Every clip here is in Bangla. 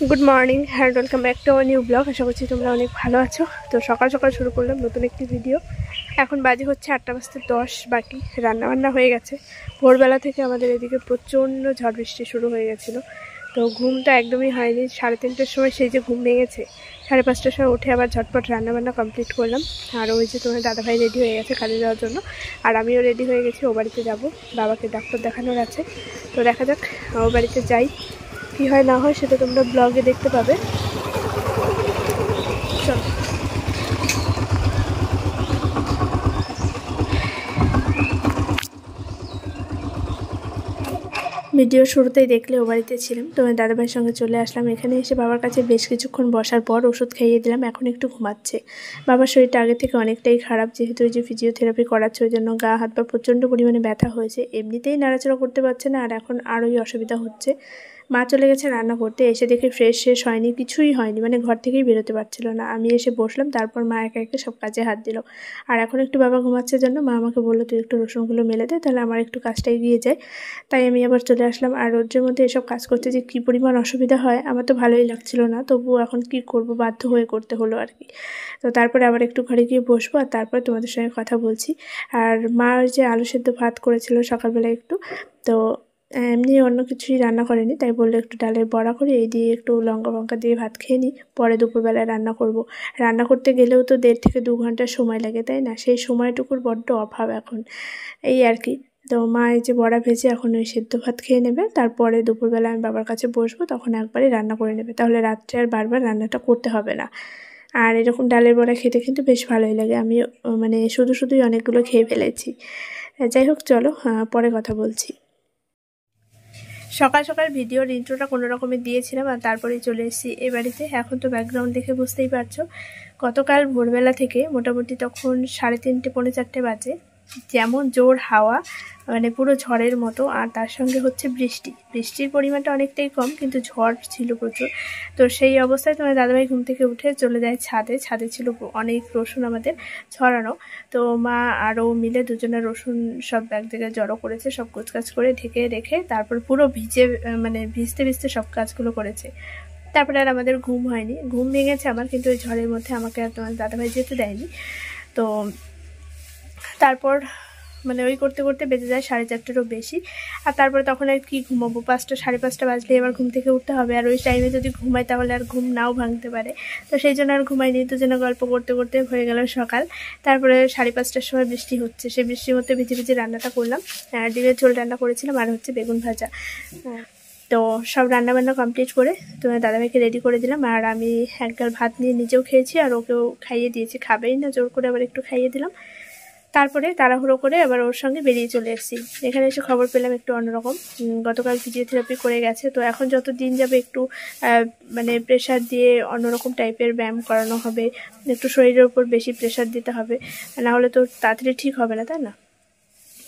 Good morning and welcome back to our new blog. আশা করছি তোমরা অনেক ভালো আছো। তো সকাল সকাল শুরু করলাম নতুন একটি ভিডিও। এখন বাজে হচ্ছে 8টা বাজতে 10 বাকি। রান্নাবান্না হয়ে গেছে। ভোরবেলা থেকে আমাদের এদিকে প্রচণ্ড ঝড় বৃষ্টি শুরু হয়ে গেছিলো। তো ঘুমটা একদমই হয়নি। 3:30টার সময় সেই যে ঘুম ভেঙেছে, 5:30টার সময় উঠে আবার ঝটপট রান্নাবান্না কমপ্লিট করলাম। আর ওই যে তোমার দাদাভাই রেডি হয়ে গেছে কাজে যাওয়ার জন্য, আর আমিও রেডি হয়ে গেছি। ও বাড়িতে যাবো, বাবাকে ডাক্তার দেখানোর আছে। তো দেখা যাক ও বাড়িতে যাই, কি হয় না হয় সেটা তোমরা ব্লগে দেখতে পাবে। চলো, ভিডিও শুরুতেই দেখলে ও বাড়িতে ছিলাম। তো আমি দাদাভাইয়ের সঙ্গে চলে আসলাম। এখানে এসে বাবার কাছে বেশ কিছুক্ষণ বসার পর ওষুধ খাইয়ে দিলাম। এখন একটু ঘুমাচ্ছে। বাবার শরীরটা আগে থেকে অনেকটাই খারাপ, যেহেতু ওই যে ফিজিওথেরাপি করাচ্ছে, ওই জন্য গা হাত পা প্রচণ্ড পরিমাণে ব্যথা হয়েছে। এমনিতেই নাড়াচাড়া করতে পারছে না, আর এখন আরোই অসুবিধা হচ্ছে। মা চলে গেছে রান্না করতে, এসে দেখে ফ্রেশ শেষ হয়নি, কিছুই হয়নি, মানে ঘর থেকেই বেরোতে পারছিল না। আমি এসে বসলাম, তারপর মা একে একে সব কাজে হাত দিল। আর এখন একটু বাবা ঘুমাচ্ছে জন্য মা আমাকে বললো তুই একটু রসুনগুলো মেলে দে, তাহলে আমার একটু কাজটা এগিয়ে যায়। তাই আমি আবার চলে আসলাম। আর রোদ্রের মধ্যে এসব কাজ করতে যে কী পরিমাণ অসুবিধা হয় আমার তো ভালোই লাগছিল না, তবুও এখন কি করব, বাধ্য হয়ে করতে হলো আর কি। তো তারপরে আবার একটু ঘরে গিয়ে বসবো, আর তারপর তোমাদের সঙ্গে কথা বলছি। আর মা ওই যে আলু সেদ্ধ ভাত করেছিল সকালবেলা একটু, তো এমনি অন্য কিছুই রান্না করেনি, তাই বললো একটু ডালের বড়া করে এই দিয়ে একটু লঙ্কা ফঙ্কা দিয়ে ভাত খেয়ে নিই, পরে দুপুরবেলায় রান্না করব। রান্না করতে গেলেও তো 1.5 থেকে 2 ঘন্টা সময় লাগে, তাই না? সেই সময়টুকুর বড্ড অভাব এখন, এই আর কি। তো মা এই যে বড়া ভেজে এখন ওই সেদ্ধ ভাত খেয়ে নেবে, তারপরে দুপুরবেলা আমি বাবার কাছে বসবো, তখন একবারে রান্না করে নেবে, তাহলে রাত্রে আর বারবার রান্নাটা করতে হবে না। আর এরকম ডালের বড়া খেতে কিন্তু বেশ ভালোই লাগে। আমি মানে শুধুই অনেকগুলো খেয়ে ফেলেছি। যাই হোক, চলো পরে কথা বলছি। সকাল সকাল ভিডিওর ইন্ট্রোটা কোনো রকমে দিয়েছিলাম, আর তারপরেই চলে এসেছি এ বাড়িতে। এখন তো ব্যাকগ্রাউন্ড দেখে বুঝতেই পারছো, গতকাল ভোরবেলা থেকে মোটামুটি তখন 3:30 পৌনে 4টে বাজে, যেমন জোর হাওয়া, মানে পুরো ঝড়ের মতো। আর তার সঙ্গে হচ্ছে বৃষ্টির পরিমাণটা অনেকটাই কম, কিন্তু ঝড় ছিল প্রচুর। তো সেই অবস্থায় তোমার দাদাভাই ঘুম থেকে উঠে চলে যায় ছাদে ছিল অনেক রসুন আমাদের ছড়ানো। তো মা আরও মিলে দুজনের রসুন সব এক জায়গায় জড়ো করেছে, সব কুচকাচ করে ঢেকে রেখে তারপর পুরো ভিজতে সব কাজগুলো করেছে। তারপরে আর আমাদের ঘুম হয়নি, ঘুম ভেঙেছে আমার, কিন্তু ওই ঝড়ের মধ্যে আমাকে আর তোমার দাদাভাই যেতে দেয়নি। তো তারপর মানে ওই করতে করতে বেজে যায় 4:30টারও বেশি। আর তারপরে তখন আর কি ঘুমাবো, 5টা 5:30 বাজলে এবার ঘুম থেকে উঠতে হবে, আর ওই টাইমে যদি ঘুমাই তাহলে আর ঘুম নাও ভাঙতে পারে। তো সেই জন্য আর ঘুমাইনি, দুজনে গল্প করতে করতে হয়ে গেল সকাল। তারপরে 5:30টার সময় বৃষ্টি হচ্ছে, সেই বৃষ্টির মধ্যে ভিজে রান্নাটা করলাম। ডিমের ঝোল রান্না করেছিলাম, আর হচ্ছে বেগুন ভাজা। তো সব রান্নাবান্না কমপ্লিট করে তোমার দাদাভাইকে রেডি করে দিলাম, আর আমি এক গাল ভাত নিয়ে নিজেও খেয়েছি, আর ওকেও খাইয়ে দিয়েছি। খাবেই না, জোর করে আবার একটু খাইয়ে দিলাম। তারপরে তাড়াহুড়ো করে আবার ওর সঙ্গে বেরিয়ে চলে এসেছি। এখানে এসে খবর পেলাম একটু অন্যরকম, গতকাল ফিজিওথেরাপি করে গেছে। তো এখন যত দিন যাবে একটু মানে প্রেশার দিয়ে অন্যরকম টাইপের ব্যায়াম করানো হবে, একটু শরীরের উপর বেশি প্রেশার দিতে হবে, নাহলে তো তাড়াতাড়ি ঠিক হবে না, তাই না?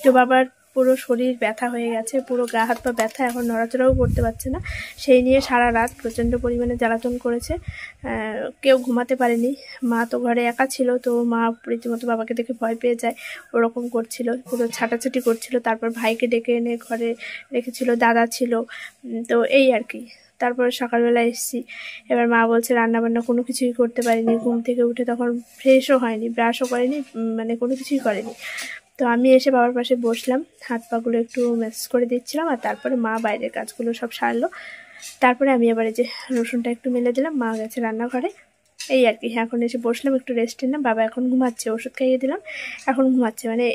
তো বাবার পুরো শরীর ব্যথা হয়ে গেছে, পুরো গা হাত পা ব্যথা, এখন নড়াচড়াও করতে পারছে না। সেই নিয়ে সারা রাত প্রচণ্ড পরিমাণে জ্বালাতন করেছে, কেউ ঘুমাতে পারেনি। মা তো ঘরে একা ছিল, তো মা রীতিমতো বাবাকে দেখে ভয় পেয়ে যায়, ওরকম করছিল, পুরো ছাটাছাটি করছিল। তারপর ভাইকে ডেকে এনে ঘরে রেখেছিল, দাদা ছিল, তো এই আর কি। তারপরে সকালবেলা এসেছি, এবার মা বলছে রান্নাবান্না কোনো কিছুই করতে পারিনি, ঘুম থেকে উঠে তখন ফ্রেশও হয়নি, ব্রাশও করেনি, মানে কোনো কিছুই করেনি। তো আমি এসে বাবার পাশে বসলাম, হাত পাগুলো একটু ম্যাসাজ করে দিচ্ছিলাম, আর তারপরে মা বাইরের কাজগুলো সব সারলো। তারপরে আমি আবার এই যে রসুনটা একটু মেলে দিলাম, মা গেছে রান্নাঘরে, এই আর কি। এখন এসে বসলাম একটু রেস্ট নিলাম। বাবা এখন ঘুমাচ্ছে, ওষুধ খাইয়ে দিলাম, এখন ঘুমাচ্ছে। মানে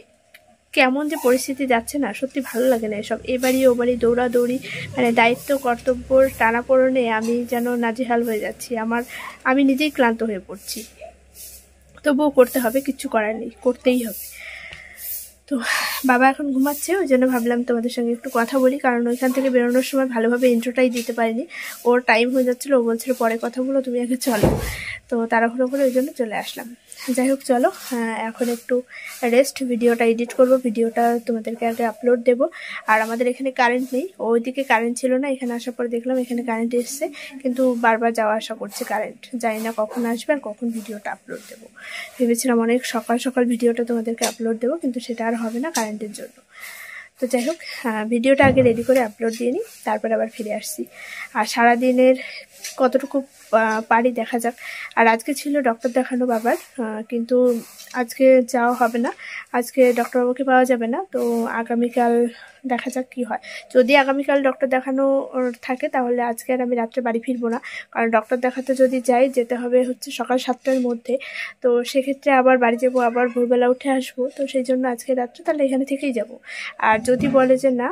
কেমন যে পরিস্থিতি যাচ্ছে না, সত্যি ভালো লাগে না এসব, এবারই ও বাড়ি দৌড়াদৌড়ি, মানে দায়িত্ব কর্তব্যর টানাপোড়েনে আমি যেন নাজেহাল হয়ে যাচ্ছি। আমি নিজেই ক্লান্ত হয়ে পড়ছি, তবুও করতে হবে, কিচ্ছু করার নেই, করতেই হবে। তো বাবা এখন ঘুমাচ্ছে, ওই জন্য ভাবলাম তোমাদের সঙ্গে একটু কথা বলি, কারণ ওইখান থেকে বেরোনোর সময় ভালোভাবে ইন্ট্রোটাই দিতে পারিনি। ওর টাইম হয়ে যাচ্ছিলো, ও বলছিল পরে কথা বলো, তুমি আগে চলো। তো তাড়াহুড়ো করে ওই জন্য চলে আসলাম। যাই হোক, চলো এখন একটু রেস্ট, ভিডিওটা এডিট করব, ভিডিওটা তোমাদেরকে আগে আপলোড দেব। আর আমাদের এখানে কারেন্ট নেই, ওইদিকে কারেন্ট ছিল না, এখানে আসার পর দেখলাম এখানে কারেন্ট এসছে, কিন্তু বারবার যাওয়া আসা করছে কারেন্ট, জানি না কখন আসবে আর কখন ভিডিওটা আপলোড দেবো। ভেবেছিলাম অনেক সকাল সকাল ভিডিওটা তোমাদেরকে আপলোড দেবো, কিন্তু সেটা আর হবে না কারেন্টের জন্য। তো যাই হোক, ভিডিওটা আগে রেডি করে আপলোড দিয়ে নিই, তারপর আবার ফিরে আসছি। আর সারাদিনের কতটুকু পারি দেখা যাক। আর আজকে ছিল ডক্টর দেখানো বাবার, কিন্তু আজকে যাওয়া হবে না, আজকে ডক্টরবাবুকে পাওয়া যাবে না। তো আগামীকাল দেখা যাক কি হয়। যদি আগামীকাল ডক্টর দেখানো থাকে তাহলে আজকে আর আমি রাত্রে বাড়ি ফিরবো না, কারণ ডক্টর দেখাতে যদি যাই যেতে হবে হচ্ছে সকাল 7টার মধ্যে। তো সেক্ষেত্রে আবার বাড়ি যাবো, আবার ভোরবেলা উঠে আসবো। তো সেই জন্য আজকে রাত্রে তাহলে এখানে থেকেই যাব। আর যদি বলে যে না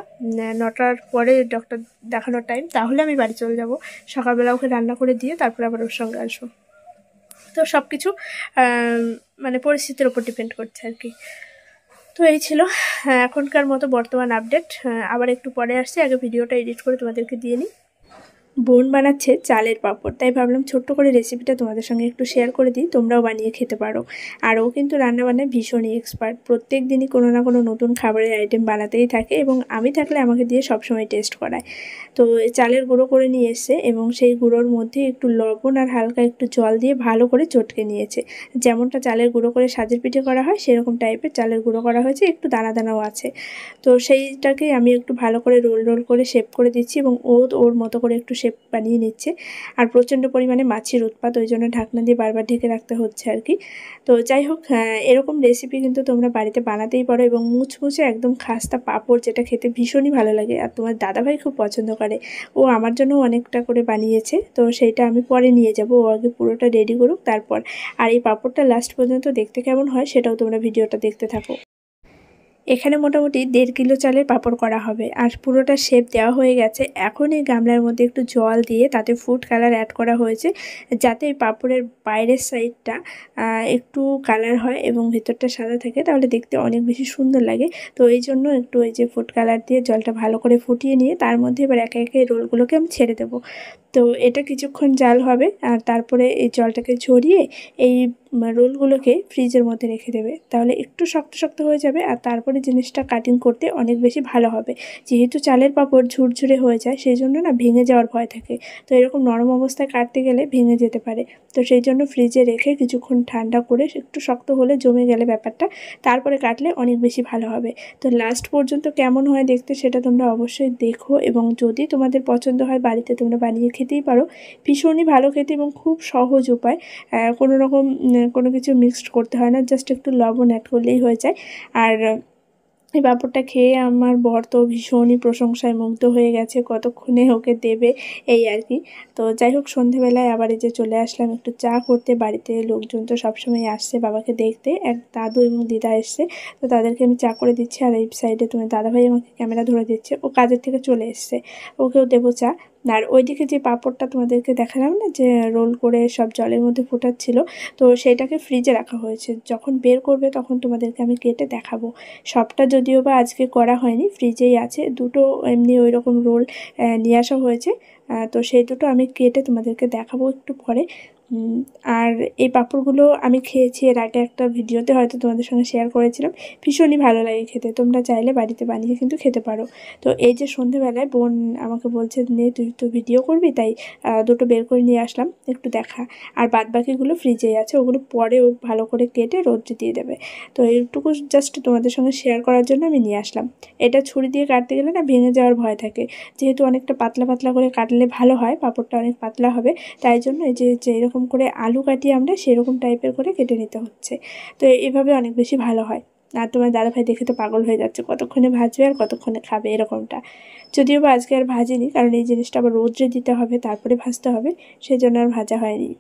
9টার পরে ডক্টর দেখানোর টাইম, তাহলে আমি বাড়ি চলে যাব, সকালবেলা ওকে রান্না করে দিয়ে তারপরে আবার ওর সঙ্গে আসবো। তো সব কিছু মানে পরিস্থিতির ওপর ডিপেন্ড করছে আর কি। তো এই ছিল এখনকার মতো বর্তমান আপডেট। আবার একটু পরে আসছি, আগে ভিডিওটা এডিট করে তোমাদেরকে দিয়ে নিই। বোন বানাচ্ছে চালের পাঁপড়, তাই ভাবলাম ছোট্ট করে রেসিপিটা তোমাদের সঙ্গে একটু শেয়ার করে দিই, তোমরাও বানিয়ে খেতে পারো। আর ও কিন্তু রান্নাবান্নায় ভীষণই এক্সপার্ট, প্রত্যেক দিনই কোনো না কোনো নতুন খাবারের আইটেম বানাতেই থাকে এবং আমি থাকলে আমাকে দিয়ে সবসময় টেস্ট করায়। তো চালের গুঁড়ো করে নিয়ে এসছে এবং সেই গুঁড়োর মধ্যে একটু লবণ আর হালকা একটু জল দিয়ে ভালো করে চটকে নিয়েছে। যেমনটা চালের গুঁড়ো করে সাজের পিঠে করা হয় সেরকম টাইপের চালের গুঁড়ো করা হয়েছে, একটু দানা দানাও আছে। তো সেইটাকে আমি একটু ভালো করে রোল রোল করে শেপ করে দিচ্ছি এবং ওর মতো করে একটু শেপ বানিয়ে নিচ্ছে। আর প্রচণ্ড পরিমাণে মাছির উৎপাত, ওই জন্য ঢাকনা দিয়ে বারবার ঢেকে রাখতে হচ্ছে আর কি। তো যাই হোক, এরকম রেসিপি কিন্তু তোমরা বাড়িতে বানাতেই পারো এবং মুচমুচে একদম খাস্তা পাঁপড়, যেটা খেতে ভীষণই ভালো লাগে আর তোমার দাদাভাই খুব পছন্দ করে। ও আমার জন্য অনেকটা করে বানিয়েছে, তো সেইটা আমি পরে নিয়ে যাব, ও আগে পুরোটা রেডি করুক তারপর। আর এই পাঁপড়টা লাস্ট পর্যন্ত দেখতে কেমন হয় সেটাও তোমরা ভিডিওটা দেখতে থাকো। এখানে মোটামুটি 1.5 কিলো চালের পাঁপড় করা হবে আর পুরোটা শেপ দেওয়া হয়ে গেছে। এখন এই গামলার মধ্যে একটু জল দিয়ে তাতে ফুড কালার অ্যাড করা হয়েছে, যাতে এই পাঁপড়ের বাইরের সাইডটা একটু কালার হয় এবং ভেতরটা সাদা থাকে, তাহলে দেখতে অনেক বেশি সুন্দর লাগে। তো এই জন্য একটু ওই যে ফুড কালার দিয়ে জলটা ভালো করে ফুটিয়ে নিয়ে তার মধ্যে এবার একে একে রোলগুলোকে আমি ছেড়ে দেবো। তো এটা কিছুক্ষণ জাল হবে আর তারপরে এই জলটাকে ঝরিয়ে এই রোলগুলোকে ফ্রিজের মধ্যে রেখে দেবে, তাহলে একটু শক্ত শক্ত হয়ে যাবে আর তারপরে জিনিসটা কাটিং করতে অনেক বেশি ভালো হবে। যেহেতু চালের পাঁপড় ঝুরঝুরে হয়ে যায় সেই জন্য না ভেঙে যাওয়ার ভয় থাকে, তো এরকম নরম অবস্থায় কাটতে গেলে ভেঙে যেতে পারে। তো সেই জন্য ফ্রিজে রেখে কিছুক্ষণ ঠান্ডা করে একটু শক্ত হলে জমে গেলে ব্যাপারটা, তারপরে কাটলে অনেক বেশি ভালো হবে। তো লাস্ট পর্যন্ত কেমন হয় দেখতে সেটা তোমরা অবশ্যই দেখো এবং যদি তোমাদের পছন্দ হয় বাড়িতে তোমরা বানিয়ে খেতেই পারো। ভীষণই ভালো খেতে এবং খুব সহজ উপায়, কোনো রকম কোনো কিছু মিক্সড করতে হয় না, জাস্ট একটু লবণ অ্যাড করলেই হয়ে যায়। আর এই পাঁপড়টা খেয়ে আমার বর তো ভীষণই প্রশংসায় মুগ্ধ হয়ে গেছে, কতক্ষণে ওকে দেবে এই আর কি। তো যাই হোক, সন্ধেবেলায় আবার এই যে চলে আসলাম একটু চা করতে। বাড়িতে লোকজন তো সবসময় আসছে বাবাকে দেখতে, এক দাদু এবং দিদা এসছে, তো তাদেরকে আমি চা করে দিচ্ছি। আর এই সাইডে তোমার দাদাভাই আমাকে ক্যামেরা ধরে দিচ্ছে, ও কাজের থেকে চলে এসছে, ওকেও দেবো চা। আর ওইদিকে যে পাঁপড়টা তোমাদেরকে দেখালাম না যে রোল করে সব জলের মধ্যে ফোটাচ্ছিল, তো সেইটাকে ফ্রিজে রাখা হয়েছে, যখন বের করবে তখন তোমাদেরকে আমি কেটে দেখাবো। সবটা যদিও বা আজকে করা হয়নি, ফ্রিজেই আছে দুটো এমনি ওই রকম রোল নিয়ে আসা হয়েছে, তো সেই দুটো আমি কেটে তোমাদেরকে দেখাবো একটু পরে। আর এই পাঁপড়গুলো আমি খেয়েছি এর আগে একটা ভিডিওতে, হয়তো তোমাদের সঙ্গে শেয়ার করেছিলাম, ভীষণই ভালো লাগে খেতে। তোমরা চাইলে বাড়িতে বানিয়ে কিন্তু খেতে পারো। তো এই যে সন্ধেবেলায় বোন আমাকে বলছে নে তুই তো ভিডিও করবি, তাই দুটো বের করে নিয়ে আসলাম একটু দেখা। আর বাদবাকিগুলো ফ্রিজেই আছে, ওগুলো পরে ও ভালো করে কেটে রোদ্রে দিয়ে দেবে। তো এইটুকু জাস্ট তোমাদের সঙ্গে শেয়ার করার জন্য আমি নিয়ে আসলাম। এটা ছুরি দিয়ে কাটতে গেলে না ভেঙে যাওয়ার ভয় থাকে, যেহেতু অনেকটা পাতলা পাতলা করে কাটলে ভালো হয়, পাঁপড়টা অনেক পাতলা হবে, তাই জন্য এই যে এরকম করে আলু কাটি আমরা সেরকম টাইপের করে কেটে নিতে হচ্ছে। তো এভাবে অনেক বেশি ভালো হয়। আর তোমার দাদাভাই দেখে তো পাগল হয়ে যাচ্ছে, কতক্ষণে ভাজবে আর কতক্ষণে খাবে এরকমটা। যদিও বা আজকে আর ভাজিনি, কারণ এই জিনিসটা আবার রোদ্রে দিতে হবে তারপরে ভাজতে হবে, সেই জন্য আর ভাজা হয়নি।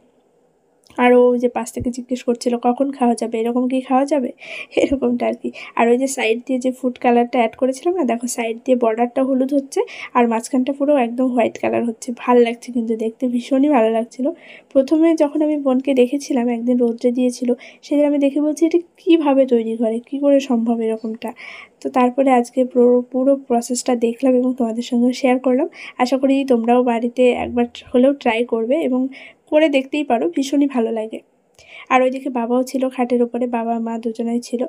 আর ও যে পাশ থেকে জিজ্ঞেস করছিল কখন খাওয়া যাবে, এরকম কি খাওয়া যাবে, এরকমটা আর কি। আর ওই যে সাইড দিয়ে যে ফুড কালারটা অ্যাড করেছিলাম না, দেখো সাইড দিয়ে বর্ডারটা হলুদ হচ্ছে আর মাঝখানটা পুরো একদম হোয়াইট কালার হচ্ছে, ভালো লাগছে কিন্তু দেখতে, ভীষণই ভালো লাগছিল। প্রথমে যখন আমি বোনকে দেখেছিলাম একদিন রোদ্রে দিয়েছিল, সেদিন আমি দেখে বলছি এটা কীভাবে তৈরি করে, কী করে সম্ভব এরকমটা। তো তারপরে আজকে পুরো প্রসেসটা দেখলাম এবং তোমাদের সঙ্গে শেয়ার করলাম। আশা করি তোমরাও বাড়িতে একবার হলেও ট্রাই করবে এবং করে দেখতেই পারো, ভীষণই ভালো লাগে। আর ওইদিকে বাবাও ছিল খাটের ওপরে, বাবা মা দুজনেই ছিল।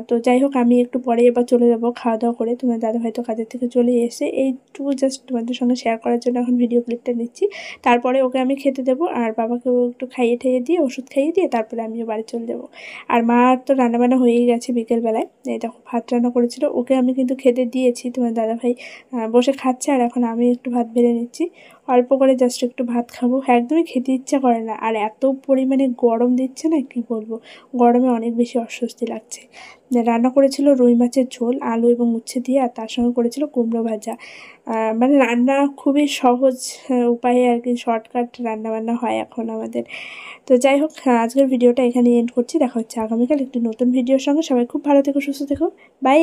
তো যাই হোক, আমি একটু পরে এবার চলে যাব খাওয়া দাওয়া করে, তোমার দাদাভাই তো কাজের থেকে চলে এসে, এইটুকু জাস্ট তোমাদের সঙ্গে শেয়ার করার জন্য এখন ভিডিও ক্লিপটা নিচ্ছি। তারপরে ওকে আমি খেতে দেবো আর বাবাকেও একটু খাইয়ে ঠাইয়ে দিয়ে ওষুধ খাইয়ে দিয়ে তারপরে আমিও বাড়ি চলে যাবো। আর মার তো রান্নাবান্না হয়েই গেছে বিকেলবেলায়, এই দেখো ভাত রান্না করেছিল, ওকে আমি কিন্তু খেতে দিয়েছি, তোমার দাদাভাই বসে খাচ্ছে আর এখন আমি একটু ভাত বেড়ে নিচ্ছি। অল্প করে জাস্ট একটু ভাত খাবো। একদমই খেতে ইচ্ছা করে না, আর এত পরিমাণে গরম দিচ্ছে না, কি বলবো, গরমে অনেক বেশি অস্বস্তি লাগছে। রান্না করেছিল রুই মাছের ঝোল, আলু এবং উচ্ছে দিয়ে, আর তার সঙ্গে করেছিল কুমড়ো ভাজা। মানে রান্না খুবই সহজ উপায়ে আর কি, শর্টকাট রান্নাবান্না হয় এখন আমাদের। তো যাই হোক, আজকের ভিডিওটা এখানে এন্ড করছি। দেখা হচ্ছে আগামীকাল একটি নতুন ভিডিওর সঙ্গে। সবাই খুব ভালো থেকো, সুস্থ থেকো, বাই।